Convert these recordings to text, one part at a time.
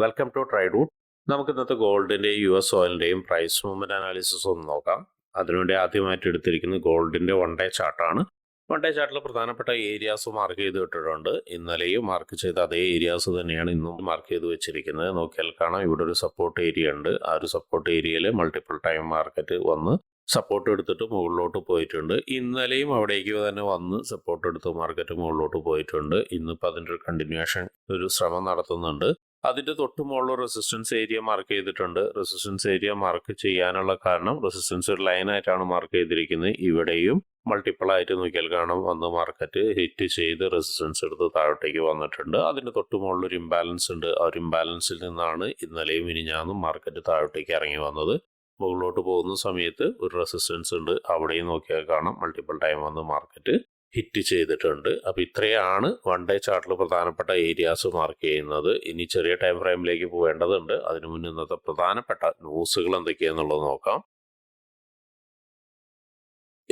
Welcome to ട്രൈഡൂട്ട്. നമുക്ക് ഇന്നത്തെ ഗോൾഡിൻ്റെയും US ഓയിലിൻ്റെയും price movement analysis ഒന്ന് നോക്കാം. അതിനുവേണ്ടി ആദ്യമായിട്ട് എടുത്തിരിക്കുന്നത് ഗോൾഡിൻ്റെ 1 ഡേ ചാർട്ടാണ്. 1 ഡേ ചാർട്ടിൽ പ്രധാനപ്പെട്ട ഏരിയാസ് മാർക്ക് ചെയ്ത് ഇട്ടിട്ടുണ്ട്. ഇന്നലെയും മാർക്ക് ചെയ്ത അതേ ഏരിയാസ് തന്നെയാണ് ഇന്നും മാർക്ക് ചെയ്ത് വെച്ചിരിക്കുന്നത്. നോക്കിയാൽ കാണാം, ഇവിടെ ഒരു സപ്പോർട്ട് ഏരിയ ഉണ്ട്. ആ ഒരു സപ്പോർട്ട് ഏരിയയിൽ മൾട്ടിപ്പിൾ ടൈം മാർക്കറ്റ് വന്ന് സപ്പോർട്ട് എടുത്തിട്ട് മുകളിലോട്ട് പോയിട്ടുണ്ട്. ഇന്നലെയും അവിടേക്ക് തന്നെ വന്ന് സപ്പോർട്ട് എടുത്ത് മാർക്കറ്റ് മുകളിലോട്ട് പോയിട്ടുണ്ട്. ഇന്നിപ്പോൾ അതിൻ്റെ ഒരു കണ്ടിന്യൂഷൻ ഒരു ശ്രമം നടത്തുന്നുണ്ട്. അതിൻ്റെ തൊട്ട് മുകളിൽ റെസിസ്റ്റൻസ് ഏരിയ മാർക്ക് ചെയ്തിട്ടുണ്ട്. റെസിസ്റ്റൻസ് ഏരിയ മാർക്ക് ചെയ്യാനുള്ള കാരണം റെസിസ്റ്റൻസ് ഒരു ലൈനായിട്ടാണ് മാർക്ക് ചെയ്തിരിക്കുന്നത്. ഇവിടെയും മൾട്ടിപ്പിൾ ആയിട്ട് നോക്കിയാൽ കാണാം വന്ന് മാർക്കറ്റ് ഹിറ്റ് ചെയ്ത് റെസിസ്റ്റൻസ് എടുത്ത് താഴോട്ടേക്ക് വന്നിട്ടുണ്ട്. അതിൻ്റെ തൊട്ട് മുകളിൽ ഒരു ഇംബാലൻസ് ഉണ്ട്. ആ ഒരു ഇംബാലൻസിൽ നിന്നാണ് ഇന്നലെയും മിനിഞ്ഞാന്നും മാർക്കറ്റ് താഴോട്ടേക്ക് ഇറങ്ങി വന്നത്. മുകളിലോട്ട് പോകുന്ന സമയത്ത് ഒരു റെസിസ്റ്റൻസ് ഉണ്ട്. അവിടെയും നോക്കിയാൽ കാണാം മൾട്ടിപ്പിൾ ടൈം വന്ന് മാർക്കറ്റ് ഹിറ്റ് ചെയ്തിട്ടുണ്ട്. അപ്പോൾ ഇത്രയാണ് 1 ഡേ ചാർട്ടിൽ പ്രധാനപ്പെട്ട ഏരിയാസ് മാർക്ക് ചെയ്യുന്നത്. ഇനി ചെറിയ ടൈം ഫ്രെയിമിലേക്ക് പോകേണ്ടതുണ്ട്. അതിനു മുന്നേ ഇന്നത്തെ പ്രധാനപ്പെട്ട ന്യൂസുകൾ എന്തൊക്കെയാണെന്നുള്ളത് നോക്കാം.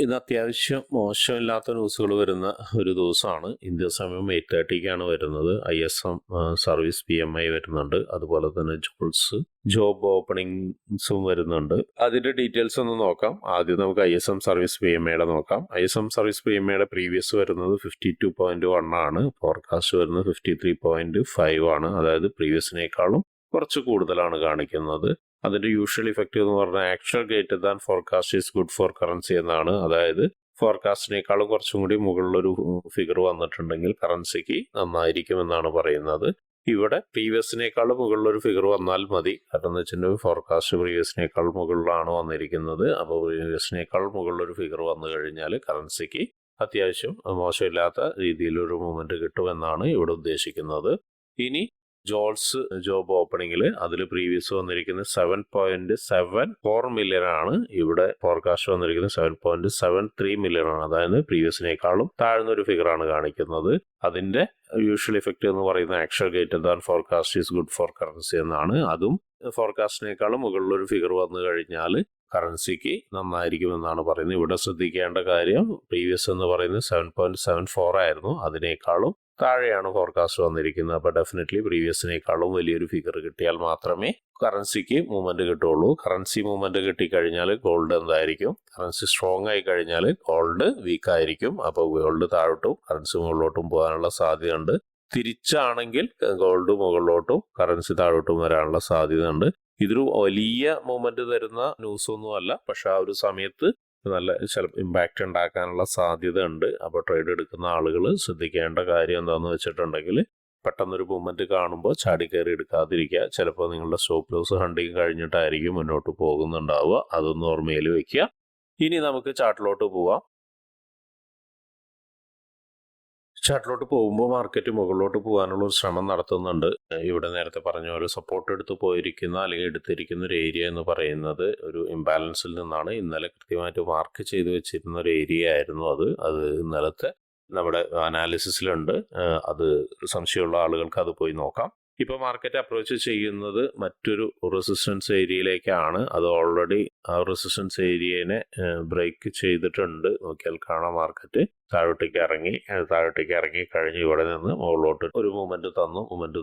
ഇന്ന് അത്യാവശ്യം മോശമില്ലാത്ത ന്യൂസുകൾ വരുന്ന ഒരു ദിവസമാണ്. ഇന്ത്യ സമയം 8:30 വരുന്നത്. ISM സർവീസ് PMI വരുന്നുണ്ട്. അതുപോലെ തന്നെ ജോബ് ഓപ്പണിങ്സും വരുന്നുണ്ട്. അതിൻ്റെ ഡീറ്റെയിൽസ് ഒന്ന് നോക്കാം. ആദ്യം നമുക്ക് ISM സർവീസ് PMIയുടെ നോക്കാം. ISM സർവീസ് PMIയുടെ പ്രീവിയസ് വരുന്നത് 52.1 ആണ്. ഫോർകാസ്റ്റ് വരുന്നത് 53.5 ആണ്. അതായത് പ്രീവിയസിനേക്കാളും കുറച്ച് കൂടുതലാണ് കാണിക്കുന്നത്. അതിൻ്റെ യൂഷ്വൽ ഇഫക്റ്റ് എന്ന് പറഞ്ഞാൽ actual greater than forecast is good for currency എന്നാണ്. അതായത് ഫോർകാസ്റ്റിനേക്കാളും കുറച്ചും കൂടി മുകളിലൊരു ഫിഗർ വന്നിട്ടുണ്ടെങ്കിൽ കറൻസിക്ക് നന്നായിരിക്കും എന്നാണ് പറയുന്നത്. ഇവിടെ പ്രീവിയസിനേക്കാളും മുകളിലൊരു ഫിഗർ വന്നാൽ മതി. കാരണം എന്ന് വെച്ചിട്ടുണ്ടെങ്കിൽ ഫോർകാസ്റ്റ് പ്രീവിയസിനേക്കാൾ മുകളിലാണ് വന്നിരിക്കുന്നത്. അപ്പോൾ പ്രീവിയസിനേക്കാൾ മുകളിലൊരു ഫിഗർ വന്നു കഴിഞ്ഞാൽ കറൻസിക്ക് അത്യാവശ്യം മോശമില്ലാത്ത രീതിയിലൊരു മൂവ്മെൻറ്റ് കിട്ടുമെന്നാണ് ഇവിടെ ഉദ്ദേശിക്കുന്നത്. ഇനി ജോബ് ഓപ്പണിംഗിൽ അതിൽ പ്രീവിയസ് വന്നിരിക്കുന്നത് 7.74 മില്യൺ ആണ്. ഇവിടെ ഫോർകാസ്റ്റ് വന്നിരിക്കുന്നത് 7.73 മില്യൺ ആണ്. അതായത് പ്രീവിയസിനേക്കാളും താഴ്ന്നൊരു ഫിഗറാണ് കാണിക്കുന്നത്. അതിന്റെ യൂഷ്വൽ ഇഫക്റ്റ് എന്ന് പറയുന്നത് actual greater than forecast is good for currency എന്നാണ്. അതും ഫോർകാസ്റ്റിനേക്കാളും മുകളിലൊരു ഫിഗർ വന്നു കഴിഞ്ഞാൽ കറൻസിക്ക് നന്നായിരിക്കുമെന്നാണ് പറയുന്നത്. ഇവിടെ ശ്രദ്ധിക്കേണ്ട കാര്യം പ്രീവിയസ് എന്ന് പറയുന്നത് 7.74 ആയിരുന്നു. അതിനേക്കാളും താഴെയാണ് ഫോർകാസ്റ്റ് വന്നിരിക്കുന്നത്. അപ്പോൾ ഡെഫിനറ്റ്ലി പ്രീവിയസിനേക്കാളും വലിയൊരു ഫിഗർ കിട്ടിയാൽ മാത്രമേ കറൻസിക്ക് മൂവ്മെന്റ് കിട്ടുള്ളൂ. കറൻസി മൂവ്മെന്റ് കിട്ടിക്കഴിഞ്ഞാൽ ഗോൾഡ് എന്തായിരിക്കും? കറൻസി സ്ട്രോങ് ആയി കഴിഞ്ഞാൽ ഗോൾഡ് വീക്ക് ആയിരിക്കും. അപ്പോൾ ഗോൾഡ് താഴോട്ടും കറൻസി മുകളിലോട്ടും പോകാനുള്ള സാധ്യതയുണ്ട്. തിരിച്ചാണെങ്കിൽ ഗോൾഡ് മുകളിലോട്ടും കറൻസി താഴോട്ടും വരാനുള്ള സാധ്യതയുണ്ട്. ഇതൊരു വലിയ മൂവ്മെന്റ് തരുന്ന ന്യൂസ് ഒന്നുമല്ല, പക്ഷെ ആ ഒരു സമയത്ത് നല്ല ഇമ്പാക്റ്റ് ഉണ്ടാക്കാനുള്ള സാധ്യത ഉണ്ട്. അപ്പോൾ ട്രേഡ് എടുക്കുന്ന ആളുകൾ ശ്രദ്ധിക്കേണ്ട കാര്യം എന്താണെന്ന് വെച്ചിട്ടുണ്ടെങ്കിൽ പെട്ടെന്നൊരു മൂവ്മെന്റ് കാണുമ്പോൾ ചാടി കയറി എടുക്കാതിരിക്കുക. ചിലപ്പോൾ നിങ്ങളുടെ സ്റ്റോപ്പ് ലോസ് ഹണ്ടിങ് കഴിഞ്ഞിട്ടായിരിക്കും മുന്നോട്ട് പോകുന്നുണ്ടാവുക. അതൊന്ന് ഓർമ്മയിൽ വെക്കുക. ഇനി നമുക്ക് ചാർട്ടിലോട്ട് പോവാം. ചാർട്ടിലോട്ട് പോകുമ്പോൾ മാർക്കറ്റ് മുകളിലോട്ട് പോകാനുള്ള ഒരു ശ്രമം നടത്തുന്നുണ്ട്. ഇവിടെ നേരത്തെ പറഞ്ഞ പോലെ സപ്പോർട്ട് എടുത്ത് പോയിരിക്കുന്ന അല്ലെങ്കിൽ എടുത്തിരിക്കുന്ന ഒരു ഏരിയ എന്ന് പറയുന്നത് ഒരു ഇംബാലൻസിൽ നിന്നാണ്. ഇന്നലെ കൃത്യമായിട്ട് മാർക്ക് ചെയ്ത് വെച്ചിരുന്ന ഒരു ഏരിയ ആയിരുന്നു അത് ഇന്നലത്തെ നമ്മുടെ അനാലിസിസിലുണ്ട്. അത് സംശയമുള്ള ആളുകൾക്ക് അത് പോയി നോക്കാം. ഇപ്പോൾ മാർക്കറ്റ് അപ്രോച്ച് ചെയ്യുന്നത് മറ്റൊരു റെസിസ്റ്റൻസ് ഏരിയയിലേക്കാണ്. അത് ഓൾറെഡി ആ റെസിസ്റ്റൻസ് ഏരിയനെ ബ്രേക്ക് ചെയ്തിട്ടുണ്ട്. നോക്കിയാൽ കാണാം മാർക്കറ്റ് താഴോട്ടേക്ക് ഇറങ്ങി കഴിഞ്ഞ് ഇവിടെ നിന്ന് മുകളിലോട്ട് ഒരു മൂവ്മെന്റ്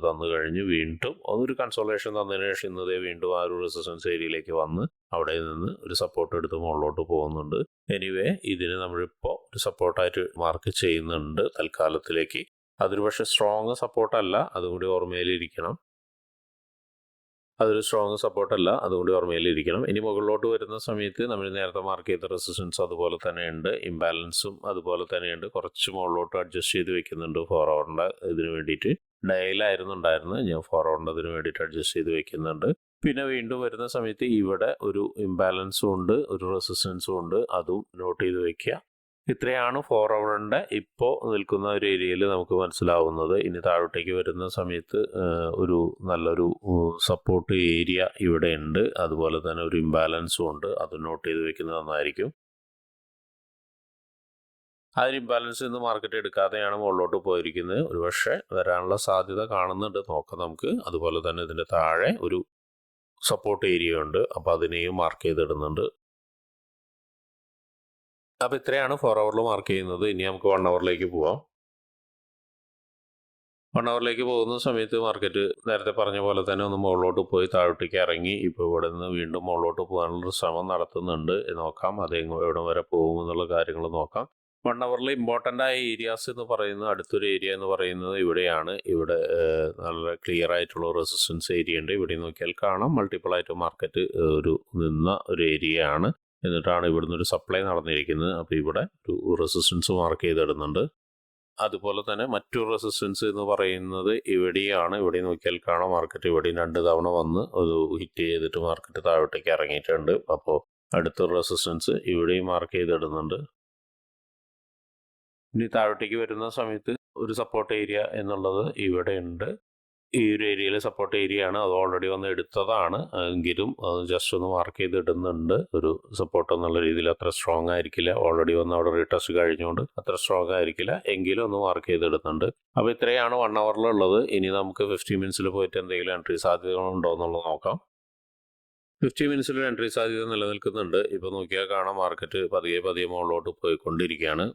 തന്നു കഴിഞ്ഞ് വീണ്ടും ഒരു കൺസോളേഷൻ തന്നതിന് ശേഷം ഇന്നതേ വീണ്ടും ആ ഒരു റെസിസ്റ്റൻസ് ഏരിയയിലേക്ക് വന്ന് അവിടെ നിന്ന് ഒരു സപ്പോർട്ട് എടുത്ത് മുകളിലോട്ട് പോകുന്നുണ്ട്. എനിവേ ഇതിന് നമ്മളിപ്പോൾ ഒരു സപ്പോർട്ടായിട്ട് മാർക്ക് ചെയ്യുന്നുണ്ട് തൽക്കാലത്തിലേക്ക്. അതൊരു പക്ഷേ സ്ട്രോങ് സപ്പോർട്ടല്ല, അതുകൂടി ഓർമ്മയിലിരിക്കണം. ഇനി മുകളിലോട്ട് വരുന്ന സമയത്ത് നമ്മൾ നേരത്തെ മാർക്ക് ചെയ്ത റെസിസ്റ്റൻസ് അതുപോലെ തന്നെ ഉണ്ട്. ഇംബാലൻസും അതുപോലെ തന്നെയുണ്ട്. കുറച്ച് മുകളിലോട്ട് അഡ്ജസ്റ്റ് ചെയ്ത് വെക്കുന്നുണ്ട് 4 ഹവറിൻ്റെ ഇതിന് വേണ്ടിയിട്ട്. ഡയലായിരുന്നു ഉണ്ടായിരുന്നത്, ഞാൻ 4 ഹവറിൻ്റെ ഇതിന് വേണ്ടിയിട്ട് അഡ്ജസ്റ്റ് ചെയ്ത് വെക്കുന്നുണ്ട്. പിന്നെ വീണ്ടും വരുന്ന സമയത്ത് ഇവിടെ ഒരു ഇംബാലൻസും ഉണ്ട്, ഒരു റെസിസ്റ്റൻസും ഉണ്ട്. അതും നോട്ട് ചെയ്ത് വെക്കുക. ഇത്രയാണ് 4 ഹവറിൻ്റെ ഇപ്പോൾ നിൽക്കുന്ന ഒരു ഏരിയയിൽ നമുക്ക് മനസ്സിലാവുന്നത്. ഇനി താഴോട്ടേക്ക് വരുന്ന സമയത്ത് ഒരു നല്ലൊരു സപ്പോർട്ട് ഏരിയ ഇവിടെ ഉണ്ട്. അതുപോലെ തന്നെ ഒരു ഇംബാലൻസും ഉണ്ട്. അത് നോട്ട് ചെയ്ത് വെക്കുന്നത് നന്നായിരിക്കും. ആ ഒരു ഇംബാലൻസ് നിന്ന് മാർക്കറ്റ് എടുക്കാതെയാണ് മുകളിലോട്ട് പോയിരിക്കുന്നത്. ഒരുപക്ഷെ വരാനുള്ള സാധ്യത കാണുന്നുണ്ട്. നോക്കാം നമുക്ക്. അതുപോലെ തന്നെ ഇതിൻ്റെ താഴെ ഒരു സപ്പോർട്ട് ഏരിയ ഉണ്ട്. അപ്പോൾ അതിനെയും മാർക്ക് ചെയ്തിടുന്നുണ്ട്. അപ്പോൾ ഇത്രയാണ് 4 ഹവറിൽ മാർക്ക് ചെയ്യുന്നത്. ഇനി നമുക്ക് 1 ഹവറിലേക്ക് പോവാം. 1 അവറിലേക്ക് പോകുന്ന സമയത്ത് മാർക്കറ്റ് നേരത്തെ പറഞ്ഞ പോലെ തന്നെ ഒന്ന് മുകളിലോട്ട് പോയി താഴോട്ടേക്ക് ഇറങ്ങി ഇപ്പോൾ ഇവിടെ നിന്ന് വീണ്ടും മുകളിലോട്ട് പോകാനുള്ളൊരു ശ്രമം നടത്തുന്നുണ്ട്. നോക്കാം അത് എവിടെ വരെ പോകുമെന്നുള്ള കാര്യങ്ങൾ നോക്കാം. 1 അവറിൽ ഇമ്പോർട്ടൻ്റ് ആയ ഏരിയാസ് എന്ന് പറയുന്നത് അടുത്തൊരു ഏരിയ എന്ന് പറയുന്നത് ഇവിടെയാണ്. ഇവിടെ നല്ല ക്ലിയർ ആയിട്ടുള്ള റെസിസ്റ്റൻസ് ഏരിയ ഉണ്ട്. ഇവിടെ നോക്കിയാൽ കാണാം മൾട്ടിപ്പിൾ ആയിട്ട് മാർക്കറ്റ് നിന്ന ഒരു ഏരിയ ആണ്. എന്നിട്ടാണ് ഇവിടുന്ന് ഒരു സപ്ലൈ നടന്നിരിക്കുന്നത്. അപ്പോൾ ഇവിടെ ഒരു റെസിസ്റ്റൻസ് മാർക്ക് ചെയ്തിടുന്നുണ്ട്. അതുപോലെ തന്നെ മറ്റൊരു റെസിസ്റ്റൻസ് എന്ന് പറയുന്നത് ഇവിടെയാണ്. ഇവിടെ നോക്കിയാൽ കാണാം മാർക്കറ്റ് ഇവിടെയും 2 തവണ വന്ന് ഒരു ഹിറ്റ് ചെയ്തിട്ട് മാർക്കറ്റ് താഴോട്ടേക്ക് ഇറങ്ങിയിട്ടുണ്ട്. അപ്പോൾ അടുത്തൊരു റെസിസ്റ്റൻസ് ഇവിടെയും മാർക്ക് ചെയ്തിടുന്നുണ്ട്. ഇനി താഴോട്ടേക്ക് വരുന്ന സമയത്ത് ഒരു സപ്പോർട്ട് ഏരിയ എന്നുള്ളത് ഇവിടെ ഉണ്ട്. ഈ ഒരു ഏരിയയിൽ സപ്പോർട്ട് ഏരിയ ആണ്. അത് ഓൾറെഡി വന്ന് എടുത്തതാണ്. എങ്കിലും അത് ജസ്റ്റ് ഒന്ന് മാർക്ക് ചെയ്തിടുന്നുണ്ട്. ഒരു സപ്പോർട്ട് എന്നുള്ള രീതിയിൽ അത്ര സ്ട്രോങ് ആയിരിക്കില്ല. ഓൾറെഡി വന്ന് അവിടെ റീടെസ്റ്റ് കഴിഞ്ഞുകൊണ്ട് അത്ര സ്ട്രോങ് ആയിരിക്കില്ല. എങ്കിലും ഒന്ന് മാർക്ക് ചെയ്തിടുന്നുണ്ട്. അപ്പോൾ ഇത്രയാണ് 1 അവറിലുള്ളത്. ഇനി നമുക്ക് 50 മിനിറ്റ്സിൽ പോയിട്ട് എന്തെങ്കിലും എൻട്രി സാധ്യതകളുണ്ടോ എന്നുള്ളത് നോക്കാം. 50 മിനിറ്റ്സിൽ എൻട്രി സാധ്യത നിലനിൽക്കുന്നുണ്ട്. ഇപ്പോൾ നോക്കിയാൽ കാണാം മാർക്കറ്റ് പതിയെ മുകളിലോട്ട് പോയിക്കൊണ്ടിരിക്കുകയാണ്.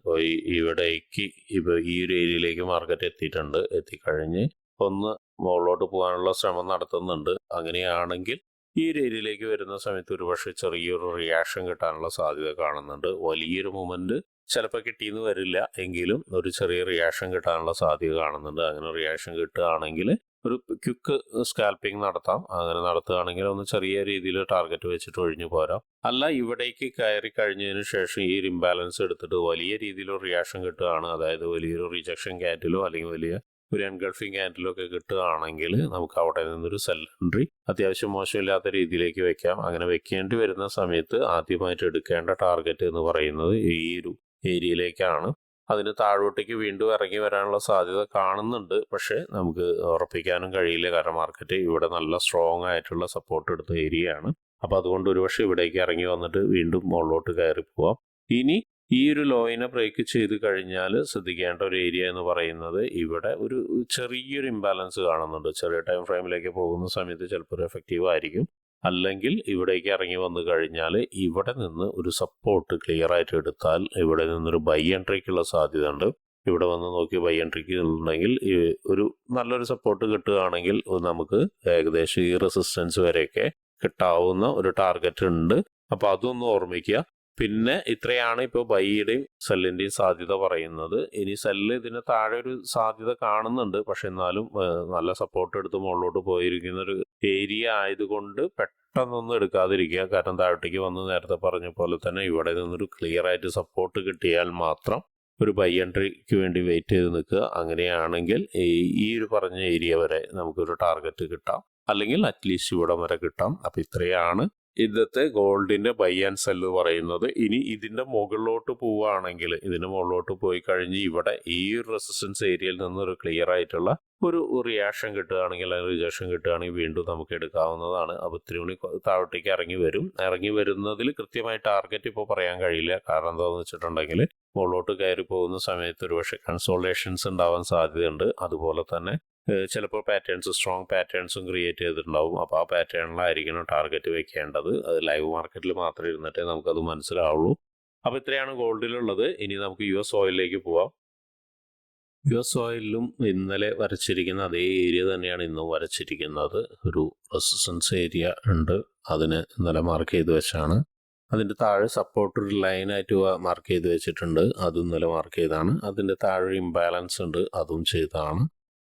ഇവിടേക്ക് ഇപ്പോൾ ഈ ഒരു ഏരിയയിലേക്ക് മാർക്കറ്റ് എത്തിയിട്ടുണ്ട്. എത്തിക്കഴിഞ്ഞ് ഒന്ന് മുകളിലോട്ട് പോകാനുള്ള ശ്രമം നടത്തുന്നുണ്ട്. അങ്ങനെയാണെങ്കിൽ ഈ ഒരു ഏരിയയിലേക്ക് വരുന്ന സമയത്ത് ഒരുപക്ഷെ ചെറിയൊരു റിയാക്ഷൻ കിട്ടാനുള്ള സാധ്യത കാണുന്നുണ്ട്. വലിയൊരു മൂവ്മെൻറ്റ് ചിലപ്പോൾ കിട്ടിയെന്ന് വരില്ല. എങ്കിലും ഒരു ചെറിയ റിയാക്ഷൻ കിട്ടാനുള്ള സാധ്യത കാണുന്നുണ്ട്. അങ്ങനെ റിയാക്ഷൻ കിട്ടുകയാണെങ്കിൽ ഒരു ക്വിക്ക് സ്കാൽപ്പിംഗ് നടത്താം. അങ്ങനെ നടത്തുകയാണെങ്കിൽ ഒന്ന് ചെറിയ രീതിയിൽ ടാർഗറ്റ് വെച്ചിട്ട് ഒഴിഞ്ഞു പോരാം. അല്ല ഇവിടേക്ക് കയറി കഴിഞ്ഞതിന് ശേഷം ഈ ഒരു ഇംബാലൻസ് എടുത്തിട്ട് വലിയ രീതിയിലൊരു റിയാക്ഷൻ കിട്ടുകയാണ്, അതായത് വലിയൊരു റിജക്ഷൻ ക്യാൻഡിലോ അല്ലെങ്കിൽ വലിയ ഒരു എൻഗൾഫിംഗ് ക്യാൻഡിലോ ഒക്കെ കിട്ടുകയാണെങ്കിൽ നമുക്ക് അവിടെ നിന്നൊരു സെൽ എൻട്രി അത്യാവശ്യം മോശമില്ലാത്ത രീതിയിലേക്ക് വെക്കാം. അങ്ങനെ വെക്കേണ്ടി വരുന്ന സമയത്ത് ആദ്യമായിട്ട് എടുക്കേണ്ട ടാർഗറ്റ് എന്ന് പറയുന്നത് ഈ ഒരു ഏരിയയിലേക്കാണ്. അതിന് താഴോട്ടേക്ക് വീണ്ടും ഇറങ്ങി വരാനുള്ള സാധ്യത കാണുന്നുണ്ട്. പക്ഷേ നമുക്ക് ഉറപ്പിക്കാനും കഴിയില്ല. കാരണം മാർക്കറ്റ് ഇവിടെ നല്ല സ്ട്രോങ് ആയിട്ടുള്ള സപ്പോർട്ട് എടുത്ത ഏരിയയാണ്. അപ്പോൾ അതുകൊണ്ട് ഒരുപക്ഷെ ഇവിടേക്ക് ഇറങ്ങി വന്നിട്ട് വീണ്ടും മുകളിലോട്ട് കയറി പോവാം. ഇനി ഈ ഒരു ലോയിനെ ബ്രേക്ക് ചെയ്ത് കഴിഞ്ഞാൽ ശ്രദ്ധിക്കേണ്ട ഒരു ഏരിയ എന്ന് പറയുന്നത് ഇവിടെ ഒരു ചെറിയൊരു ഇംബാലൻസ് കാണുന്നുണ്ട്. ചെറിയ ടൈം ഫ്രെയിമിലേക്ക് പോകുന്ന സമയത്ത് ചിലപ്പോൾ ഒരു എഫക്റ്റീവ് ആയിരിക്കും. അല്ലെങ്കിൽ ഇവിടേക്ക് ഇറങ്ങി വന്നു കഴിഞ്ഞാൽ ഇവിടെ നിന്ന് ഒരു സപ്പോർട്ട് ക്ലിയർ ആയിട്ട് എടുത്താൽ ഇവിടെ നിന്നൊരു ബൈ എൻട്രിക്കുള്ള സാധ്യത ഉണ്ട്. ഇവിടെ വന്ന് നോക്കി ബൈ എൻട്രിക്ക് ഉണ്ടെങ്കിൽ ഒരു നല്ലൊരു സപ്പോർട്ട് കിട്ടുകയാണെങ്കിൽ നമുക്ക് ഏകദേശം ഈ റെസിസ്റ്റൻസ് വരെയൊക്കെ കിട്ടാവുന്ന ഒരു ടാർഗറ്റ് ഉണ്ട്. അപ്പോൾ അതൊന്ന് ഓർമ്മിക്കുക. പിന്നെ ഇത്രയാണ് ഇപ്പോൾ ബൈയുടെയും സെല്ലിൻ്റെയും സാധ്യത പറയുന്നത്. ഇനി സെല്ല് ഇതിന് താഴെ ഒരു സാധ്യത കാണുന്നുണ്ട്. പക്ഷെ എന്നാലും നല്ല സപ്പോർട്ട് എടുത്ത് മുകളിലോട്ട് പോയിരിക്കുന്ന ഒരു ഏരിയ ആയതുകൊണ്ട് പെട്ടെന്നൊന്നും എടുക്കാതിരിക്കുക. കാരണം താഴോട്ടേക്ക് വന്ന് നേരത്തെ പറഞ്ഞ പോലെ തന്നെ ഇവിടെ നിന്നൊരു ക്ലിയർ ആയിട്ട് സപ്പോർട്ട് കിട്ടിയാൽ മാത്രം ഒരു ബൈ എൻട്രിക്ക് വേണ്ടി വെയിറ്റ് ചെയ്ത് നിൽക്കുക. അങ്ങനെയാണെങ്കിൽ ഈ ഒരു പറഞ്ഞ ഏരിയ വരെ നമുക്കൊരു ടാർഗറ്റ് കിട്ടാം, അല്ലെങ്കിൽ അറ്റ്ലീസ്റ്റ് ഇവിടം വരെ കിട്ടാം. അപ്പം ഇത്രയാണ് ഇന്നത്തെ ഗോൾഡിന്റെ ബൈ ആൻഡ് സെല്ല് പറയുന്നത്. ഇനി ഇതിന്റെ മുകളിലോട്ട് പോവുകയാണെങ്കിൽ, ഇതിന്റെ മുകളിലോട്ട് പോയി കഴിഞ്ഞ് ഇവിടെ ഈ ഒരു റെസിസ്റ്റൻസ് ഏരിയയിൽ നിന്നൊരു ക്ലിയർ ആയിട്ടുള്ള ഒരു റിയാക്ഷൻ കിട്ടുകയാണെങ്കിൽ അല്ലെങ്കിൽ റിജക്ഷൻ കിട്ടുകയാണെങ്കിൽ വീണ്ടും നമുക്ക് എടുക്കാവുന്നതാണ്. അപ്പോൾ ഇത്തിരി കൂടി താഴോട്ടേക്ക് ഇറങ്ങി വരും. ഇറങ്ങി വരുന്നതിൽ കൃത്യമായി ടാർഗറ്റ് ഇപ്പോൾ പറയാൻ കഴിയില്ല. കാരണം എന്താണെന്ന് വെച്ചിട്ടുണ്ടെങ്കിൽ മുകളിലോട്ട് കയറി പോകുന്ന സമയത്ത് ഒരുപക്ഷെ കൺസോളേഷൻസ് ഉണ്ടാവാൻ സാധ്യതയുണ്ട്. അതുപോലെ തന്നെ ചിലപ്പോൾ സ്ട്രോങ് പാറ്റേൺസും ക്രിയേറ്റ് ചെയ്തിട്ടുണ്ടാവും. അപ്പോൾ ആ പാറ്റേണിലായിരിക്കണം ടാർഗറ്റ് വെക്കേണ്ടത്. അത് ലൈവ് മാർക്കറ്റിൽ മാത്രമേ ഇരുന്നിട്ടേ നമുക്കത് മനസ്സിലാവുള്ളൂ. അപ്പോൾ ഇത്രയാണ് ഗോൾഡിലുള്ളത്. ഇനി നമുക്ക് US ഓയിലിലേക്ക് പോവാം. US ഓയിലും ഇന്നലെ വരച്ചിരിക്കുന്ന അതേ ഏരിയ തന്നെയാണ് ഇന്നും വരച്ചിരിക്കുന്നത്. ഒരു റെസിസ്റ്റൻസ് ഏരിയ ഉണ്ട്, അതിന് ഇന്നലെ മാർക്ക് ചെയ്ത് വെച്ചാണ്. അതിൻ്റെ താഴെ സപ്പോർട്ട് ഒരു ലൈനായിട്ട് മാർക്ക് ചെയ്ത് വെച്ചിട്ടുണ്ട്, അതും ഇന്നലെ മാർക്ക് ചെയ്താണ്. അതിൻ്റെ താഴെ ഇംബാലൻസ് ഉണ്ട്, അതും ചെയ്തതാണ്.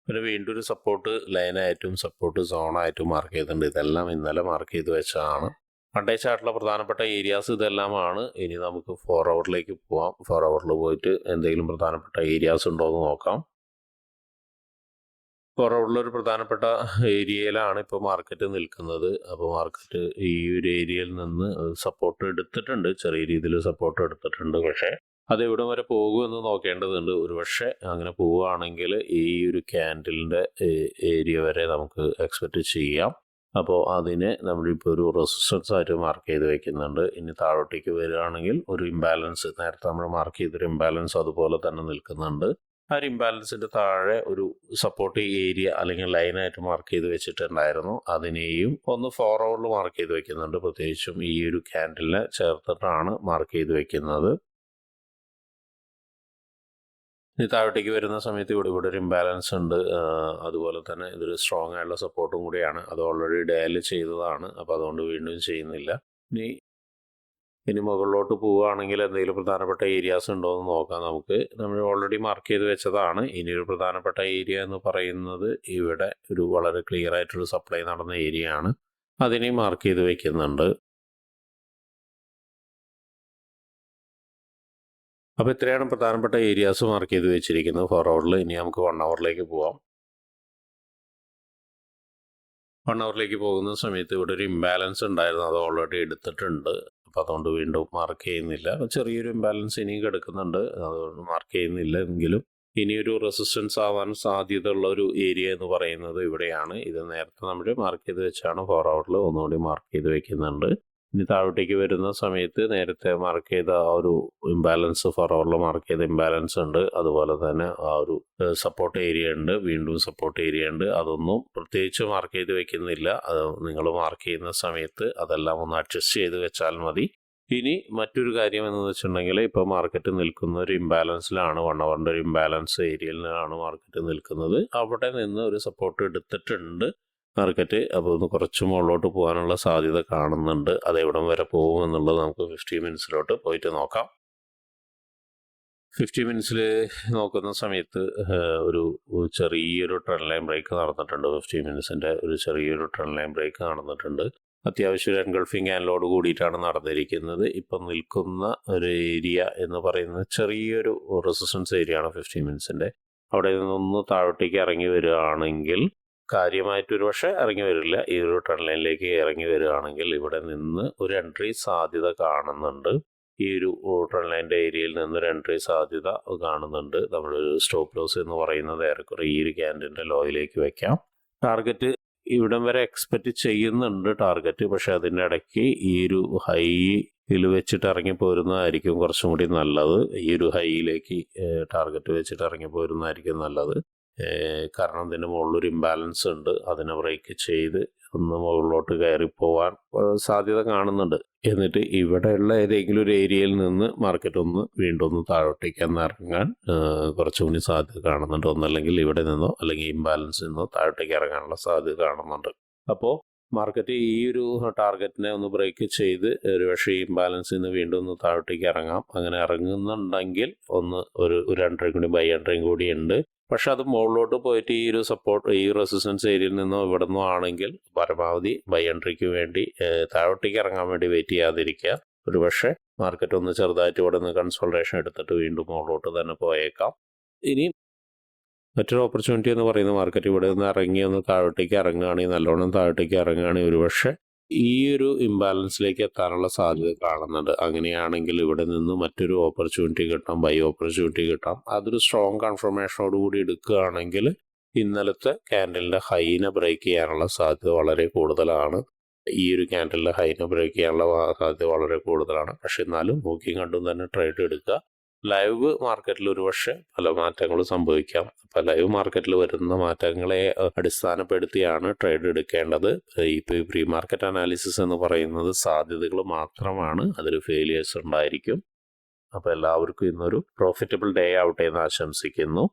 പിന്നെ വീണ്ടും ഒരു സപ്പോർട്ട് ലൈനായിട്ടും സപ്പോർട്ട് സോണായിട്ടും മാർക്ക് ചെയ്തിട്ടുണ്ട്. ഇതെല്ലാം ഇന്നലെ മാർക്ക് ചെയ്ത് വെച്ചതാണ്. വൺ ഡേ ചാർട്ടിലെ പ്രധാനപ്പെട്ട ഏരിയാസ് ഇതെല്ലാമാണ്. ഇനി നമുക്ക് 4 അവറിലേക്ക് പോവാം. 4 അവറിൽ പോയിട്ട് എന്തെങ്കിലും പ്രധാനപ്പെട്ട ഏരിയാസ് ഉണ്ടോ എന്ന് നോക്കാം. 4 അവറിലൊരു പ്രധാനപ്പെട്ട ഏരിയയിലാണ് ഇപ്പോൾ മാർക്കറ്റ് നിൽക്കുന്നത്. അപ്പോൾ മാർക്കറ്റ് ഈ ഒരു ഏരിയയിൽ നിന്ന് സപ്പോർട്ട് എടുത്തിട്ടുണ്ട്, ചെറിയ രീതിയിൽ സപ്പോർട്ട് എടുത്തിട്ടുണ്ട്. പക്ഷേ അത് എവിടെ വരെ പോകുമെന്ന് നോക്കേണ്ടതുണ്ട്. ഒരുപക്ഷെ അങ്ങനെ പോവുകയാണെങ്കിൽ ഈ ഒരു ക്യാൻഡിലിൻ്റെ ഏരിയ വരെ നമുക്ക് എക്സ്പെക്റ്റ് ചെയ്യാം. അപ്പോൾ അതിനെ നമ്മളിപ്പോൾ ഒരു റെസിസ്റ്റൻസ് ആയിട്ട് മാർക്ക് ചെയ്ത് വെക്കുന്നുണ്ട്. ഇനി താഴോട്ടേക്ക് വരികയാണെങ്കിൽ ഒരു ഇംബാലൻസ്, നേരത്തെ നമ്മൾ മാർക്ക് ചെയ്തൊരു ഇംബാലൻസ് അതുപോലെ തന്നെ നിൽക്കുന്നുണ്ട്. ആ ഒരു ഇംബാലൻസിൻ്റെ താഴെ ഒരു സപ്പോർട്ട് ഏരിയ അല്ലെങ്കിൽ ലൈനായിട്ട് മാർക്ക് ചെയ്ത് വെച്ചിട്ടുണ്ടായിരുന്നു. അതിനെയും ഒന്ന് 4 അവറിൽ മാർക്ക് ചെയ്ത് വെക്കുന്നുണ്ട്. പ്രത്യേകിച്ചും ഈ ഒരു ക്യാൻഡിലിനെ ചേർത്തിട്ടാണ് മാർക്ക് ചെയ്ത് വെക്കുന്നത്. ഇനി താഴോട്ടേക്ക് വരുന്ന സമയത്ത് ഇവിടെ ഒരു ഇംബാലൻസ് ഉണ്ട്. അതുപോലെ തന്നെ ഇതൊരു സ്ട്രോങ് ആയിട്ടുള്ള സപ്പോർട്ടും കൂടിയാണ്. അത് ഓൾറെഡി ഡയൽ ചെയ്തതാണ്. അപ്പോൾ അതുകൊണ്ട് വീണ്ടും ചെയ്യുന്നില്ല. ഇനി മുകളിലോട്ട് പോവുകയാണെങ്കിൽ എന്തെങ്കിലും പ്രധാനപ്പെട്ട ഏരിയാസ് ഉണ്ടോ എന്ന് നോക്കാം നമുക്ക്. നമ്മൾ ഓൾറെഡി മാർക്ക് ചെയ്ത് വെച്ചതാണ്. ഇനി ഒരു പ്രധാനപ്പെട്ട ഏരിയ എന്ന് പറയുന്നത് ഇവിടെ ഒരു വളരെ ക്ലിയർ ആയിട്ടൊരു സപ്ലൈ നടന്ന ഏരിയ ആണ്. അതിനെ മാർക്ക് ചെയ്ത് വെക്കുന്നുണ്ട്. അപ്പോൾ ഇത്രയാണ് പ്രധാനപ്പെട്ട ഏരിയാസ് മാർക്ക് ചെയ്ത് വെച്ചിരിക്കുന്നത് 4 ഹവറിൽ. ഇനി നമുക്ക് 1 ഹവറിലേക്ക് പോവാം. 1 ഹവറിലേക്ക് പോകുന്ന സമയത്ത് ഇവിടെ ഒരു ഇംബാലൻസ് ഉണ്ടായിരുന്നു. അത് ഓൾറെഡി എടുത്തിട്ടുണ്ട്. അപ്പോൾ അതുകൊണ്ട് വീണ്ടും മാർക്ക് ചെയ്യുന്നില്ല. ചെറിയൊരു ഇംബാലൻസ് ഇനിയും കിടക്കുന്നുണ്ട്. അതുകൊണ്ട് മാർക്ക് ചെയ്യുന്നില്ല എങ്കിലും ഇനിയൊരു റെസിസ്റ്റൻസ് ആവാൻ സാധ്യതയുള്ള ഒരു ഏരിയ എന്ന് പറയുന്നത് ഇവിടെയാണ്. ഇത് നേരത്തെ നമ്മൾ മാർക്ക് ചെയ്ത് വെച്ചാണ് 4 ഹവറിൽ. ഒന്നുകൂടി മാർക്ക് ചെയ്ത് വെക്കുന്നുണ്ട്. ഇനി താഴോട്ടേക്ക് വരുന്ന സമയത്ത് നേരത്തെ മാർക്ക് ചെയ്ത ആ ഒരു ഇംബാലൻസ് 4 ഹവറിൽ മാർക്ക് ചെയ്ത ഇംബാലൻസ് ഉണ്ട്. അതുപോലെ തന്നെ ആ ഒരു സപ്പോർട്ട് ഏരിയ ഉണ്ട്. വീണ്ടും സപ്പോർട്ട് ഏരിയ ഉണ്ട്. അതൊന്നും പ്രത്യേകിച്ച് മാർക്ക് ചെയ്ത് വെക്കുന്നില്ല. അത് നിങ്ങൾ മാർക്ക് ചെയ്യുന്ന സമയത്ത് അതെല്ലാം ഒന്ന് അഡ്ജസ്റ്റ് ചെയ്ത് വെച്ചാൽ മതി. ഇനി മറ്റൊരു കാര്യം എന്ന് വെച്ചിട്ടുണ്ടെങ്കിൽ ഇപ്പോൾ മാർക്കറ്റ് നിൽക്കുന്ന ഒരു ഇംബാലൻസിലാണ്. 1 ഹവറിൻ്റെ ഒരു ഇംബാലൻസ് ഏരിയയിലാണ് മാർക്കറ്റ് നിൽക്കുന്നത്. അവിടെ നിന്ന് ഒരു സപ്പോർട്ട് എടുത്തിട്ടുണ്ട് മാർക്കറ്റ്. അപ്പോൾ ഒന്ന് കുറച്ച് മുകളിലോട്ട് പോകാനുള്ള സാധ്യത കാണുന്നുണ്ട്. അത് എവിടം വരെ പോകും എന്നുള്ളത് നമുക്ക് 50 മിനിറ്റ്സിലോട്ട് പോയിട്ട് നോക്കാം. 50 മിനിറ്റ്സിൽ നോക്കുന്ന സമയത്ത് ഒരു ചെറിയൊരു ട്രെൻഡ് ലൈൻ ബ്രേക്ക് നടന്നിട്ടുണ്ട്. 50 മിനിറ്റ്സിൻ്റെ ഒരു ചെറിയൊരു ട്രെൻഡ് ലൈൻ ബ്രേക്ക് നടന്നിട്ടുണ്ട്. അത്യാവശ്യം ഒരു എൻഗൾഫിംഗ് ക്യാൻഡിലോട് കൂടിയിട്ടാണ് നടന്നിരിക്കുന്നത്. ഇപ്പം നിൽക്കുന്ന ഒരു ഏരിയ എന്ന് പറയുന്നത് ചെറിയൊരു റെസിസ്റ്റൻസ് ഏരിയ ആണ് 50 മിനിറ്റ്സിൻ്റെ. അവിടെ നിന്നൊന്ന് താഴോട്ടേക്ക് ഇറങ്ങി വരികയാണെങ്കിൽ, കാര്യമായിട്ടൊരു പക്ഷേ ഇറങ്ങി വരില്ല, ഈ ഒരു ട്രെൻഡ് ലൈനിലേക്ക് ഇറങ്ങി വരികയാണെങ്കിൽ ഇവിടെ നിന്ന് ഒരു എൻട്രി സാധ്യത കാണുന്നുണ്ട്. ഈ ഒരു ട്രെൻഡ് ലൈൻ്റെ ഏരിയയിൽ നിന്ന് ഒരു എൻട്രി സാധ്യത കാണുന്നുണ്ട്. നമ്മളൊരു സ്റ്റോപ്പ് ലോസ് എന്ന് പറയുന്നത് ഏറെക്കുറെ ഈ ഒരു ക്യാൻഡിലിൻ്റെ ലോയിലേക്ക് വെക്കാം. ടാർഗറ്റ് ഇവിടം വരെ എക്സ്പെക്റ്റ് ചെയ്യുന്നുണ്ട് ടാർഗറ്റ്. പക്ഷേ അതിൻ്റെ ഇടയ്ക്ക് ഈ ഒരു ഹൈയിൽ വെച്ചിട്ട് ഇറങ്ങിപ്പോരുന്നതായിരിക്കും കുറച്ചും കൂടി നല്ലത്. ഈ ഒരു ഹൈയിലേക്ക് ടാർഗറ്റ് വെച്ചിട്ട് ഇറങ്ങിപ്പോരുന്നതായിരിക്കും നല്ലത്. കാരണം ഇതിൻ്റെ മുകളിലൊരു ഇംബാലൻസ് ഉണ്ട്. അതിനെ ബ്രേക്ക് ചെയ്ത് ഒന്ന് മുകളിലോട്ട് കയറിപ്പോവാൻ സാധ്യത കാണുന്നുണ്ട്. എന്നിട്ട് ഇവിടെയുള്ള ഏതെങ്കിലും ഒരു ഏരിയയിൽ നിന്ന് മാർക്കറ്റ് വീണ്ടും ഒന്ന് താഴോട്ടേക്ക് ഇറങ്ങാൻ കുറച്ചും കൂടി സാധ്യത കാണുന്നുണ്ട്. ഒന്നല്ലെങ്കിൽ ഇവിടെ നിന്നോ അല്ലെങ്കിൽ ഇംബാലൻസിൽ നിന്നോ താഴോട്ടേക്ക് ഇറങ്ങാനുള്ള സാധ്യത കാണുന്നുണ്ട്. അപ്പോൾ മാർക്കറ്റ് ഈ ഒരു ടാർഗറ്റിനെ ഒന്ന് ബ്രേക്ക് ചെയ്ത് ഒരു പക്ഷേ ഈ ഇംബാലൻസിൽ നിന്ന് വീണ്ടും ഒന്ന് താഴോട്ടേക്ക് ഇറങ്ങാം. അങ്ങനെ ഇറങ്ങുന്നുണ്ടെങ്കിൽ ഒരു എൻട്രിയും കൂടി ബൈ എൻട്രിയും കൂടി ഉണ്ട്. പക്ഷെ അത് മുകളിലോട്ട് പോയിട്ട് ഈ ഒരു സപ്പോർട്ട് ഈ റെസിസ്റ്റൻസ് ഏരിയയിൽ നിന്നോ ഇവിടെ നിന്നോ ആണെങ്കിൽ പരമാവധി ബൈ എൻട്രിക്ക് വേണ്ടി താഴോട്ടേക്ക് ഇറങ്ങാൻ വേണ്ടി വെയിറ്റ് ചെയ്യാതിരിക്കുക. ഒരു പക്ഷേ മാർക്കറ്റ് ഒന്ന് ചെറുതായിട്ട് ഇവിടെ നിന്ന് കൺസോൾട്ടേഷൻ എടുത്തിട്ട് വീണ്ടും മുകളിലോട്ട് തന്നെ പോയേക്കാം. ഇനി മറ്റൊരു ഓപ്പർച്യൂണിറ്റി എന്ന് പറയുന്നത് മാർക്കറ്റ് ഇവിടെ നിന്ന് ഇറങ്ങി ഒന്ന് താഴോട്ടേക്ക് ഇറങ്ങുകയാണെങ്കിൽ, നല്ലോണം താഴോട്ടേക്ക് ഇറങ്ങുകയാണെങ്കിൽ ഒരു പക്ഷേ ഈ ഒരു ഇംബാലൻസിലേക്ക് എത്താനുള്ള സാധ്യത കാണുന്നുണ്ട്. അങ്ങനെയാണെങ്കിൽ ഇവിടെ നിന്ന് മറ്റൊരു ഓപ്പർച്യൂണിറ്റി കിട്ടാം, ബൈ ഓപ്പർച്യൂണിറ്റി കിട്ടാം. അതൊരു സ്ട്രോങ് കൺഫർമേഷനോട് കൂടി എടുക്കുകയാണെങ്കിൽ ഇന്നലത്തെ ക്യാൻഡലിൻ്റെ ഹൈനെ ബ്രേക്ക് ചെയ്യാനുള്ള സാധ്യത വളരെ കൂടുതലാണ്. ഈ ഒരു ക്യാൻഡലിൻ്റെ ഹൈനെ ബ്രേക്ക് ചെയ്യാനുള്ള സാധ്യത വളരെ കൂടുതലാണ്. പക്ഷെ എന്നാലും നോക്കി കണ്ടും തന്നെ ട്രേഡ് എടുക്കുക. ലൈവ് മാർക്കറ്റിൽ ഒരു പക്ഷേ പല മാറ്റങ്ങളും സംഭവിക്കാം. അപ്പോൾ ലൈവ് മാർക്കറ്റിൽ വരുന്ന മാറ്റങ്ങളെ അടിസ്ഥാനപ്പെടുത്തിയാണ് ട്രേഡ് എടുക്കേണ്ടത്. ഇപ്പോൾ ഈ പ്രീ മാർക്കറ്റ് അനാലിസിസ് എന്ന് പറയുന്നത് സാധ്യതകൾ മാത്രമാണ്, അതിൽ ഫെയിലിയേഴ്സ് ഉണ്ടായിരിക്കും. അപ്പോൾ എല്ലാവർക്കും ഇന്നൊരു പ്രോഫിറ്റബിൾ ഡേ ആവട്ടെ എന്ന് ആശംസിക്കുന്നു.